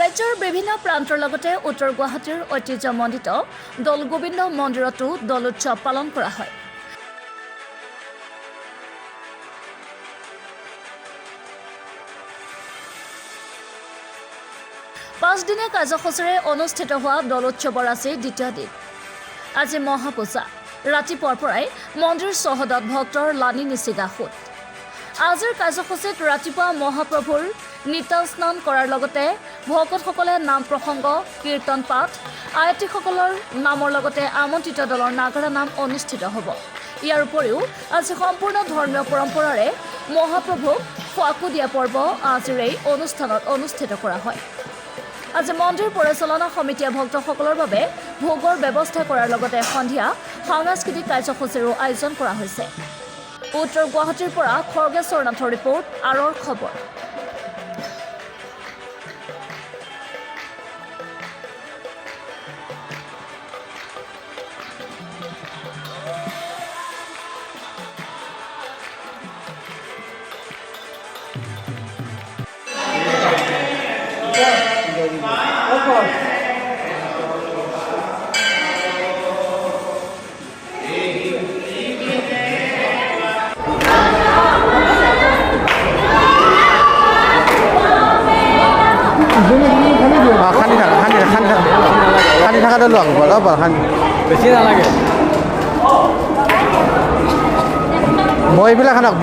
ৰাজ্যৰ বিভিন্ন প্ৰান্তৰ লগতে উত্তৰ গুৱাহাটীৰ ঐতিহ্যমণ্ডিত দৌল গোবিন্দ মন্দিৰতো দৌল উৎসৱ পালন কৰা হয়। পাঁচদিনীয়া কাৰ্যসূচীৰে অনুষ্ঠিত হোৱা দৌল উৎসৱৰ আজি দ্বিতীয় দিন। আজি মহাপূজা। ৰাতিপুৱাৰ পৰাই মন্দিৰ চৌহদত ভক্তৰ লানি নিচিগা সোঁত। আজিৰ কাৰ্যসূচীত ৰাতিপুৱা মহাপ্ৰভুৰ নিত্য স্নান কৰাৰ লগতে ভকতসকলে নাম প্ৰসংগ, কীৰ্তন পাঠ, আয়তীসকলৰ নামৰ লগতে আমন্ত্ৰিত দলৰ নাগাৰা নাম অনুষ্ঠিত হ'ব। ইয়াৰ উপৰিও আজি সম্পূৰ্ণ ধৰ্মীয় পৰম্পৰাৰে মহাপ্ৰভুক ফাকু দিয়া পৰ্ব আজিৰ এই অনুষ্ঠানত অনুষ্ঠিত কৰা হয়। আজি মন্দিৰ পৰিচালনা সমিতিয়ে ভক্তসকলৰ বাবে ভোগৰ ব্যৱস্থা কৰাৰ লগতে সন্ধিয়া সাংস্কৃতিক কাৰ্যসূচীৰো আয়োজন কৰা হৈছে। উত্তৰ গুৱাহাটীৰ পৰা খৰ্গেশ্বৰ নাথৰ ৰিপৰ্ট, আৰৰ খবৰ। খানি থাকাটো লোৱা হ'ব খানি বেছি নালাগে। বইবিলাক খানক